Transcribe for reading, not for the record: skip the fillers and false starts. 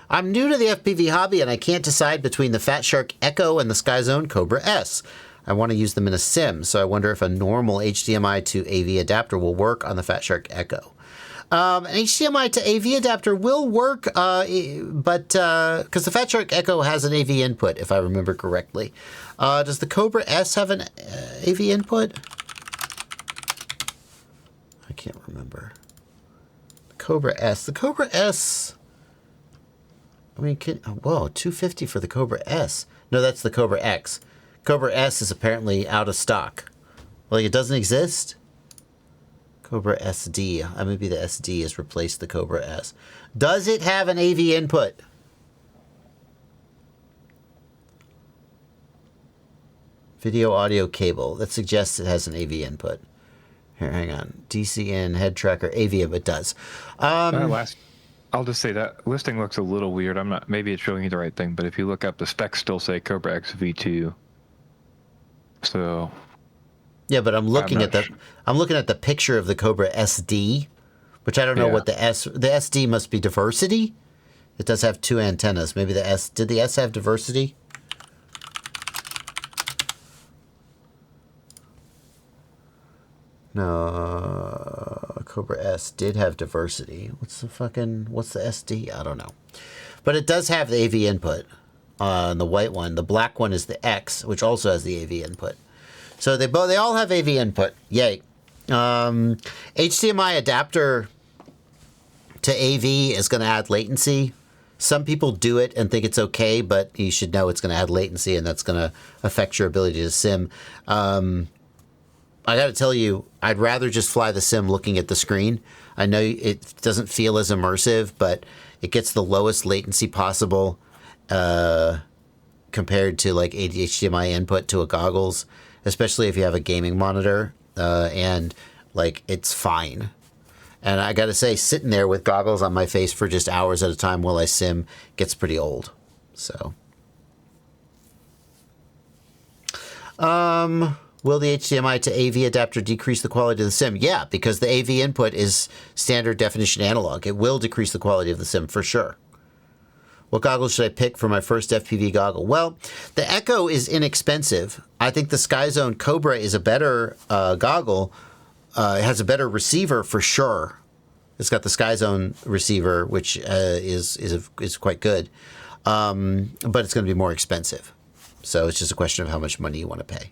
I'm new to the FPV hobby and I can't decide between the Fatshark Echo and the Skyzone Cobra S. I want to use them in a sim, so I wonder if a normal HDMI to AV adapter will work on the Fatshark Echo. An HDMI to AV adapter will work, but because the Fatshark Echo has an AV input, if I remember correctly. Does the Cobra S have an AV input? I can't remember. The Cobra S. I mean, whoa, $250 for the Cobra S. No, that's the Cobra X. Cobra S is apparently out of stock. Like, it doesn't exist? Cobra SD. Maybe the SD has replaced the Cobra S. Does it have an AV input? Video audio cable. That suggests it has an AV input. Here, hang on. DC in, head tracker, AV input does. I'll just say that listing looks a little weird. Maybe it's showing you the right thing, but if you look up, the specs still say Cobra X V2. So. Yeah, but I'm looking at the picture of the Cobra SD, which I don't know what the SD must be diversity. It does have 2 antennas. Maybe did the S have diversity? No, Cobra S did have diversity. What's the SD? I don't know. But it does have the AV input on the white one. The black one is the X, which also has the AV input. So they all have AV input. Yay. HDMI adapter to AV is going to add latency. Some people do it and think it's okay, but you should know it's going to add latency and that's going to affect your ability to sim. I got to tell you, I'd rather just fly the sim looking at the screen. I know it doesn't feel as immersive, but it gets the lowest latency possible compared to like HDMI input to a goggles, especially if you have a gaming monitor, and like it's fine. And I got to say, sitting there with goggles on my face for just hours at a time while I sim gets pretty old. So, will the HDMI to AV adapter decrease the quality of the sim? Yeah, because the AV input is standard definition analog. It will decrease the quality of the sim for sure. What goggles should I pick for my first FPV goggle? Well, the Echo is inexpensive. I think the Skyzone Cobra is a better goggle. It has a better receiver for sure. It's got the Skyzone receiver, which is quite good, but it's going to be more expensive. So it's just a question of how much money you want to pay.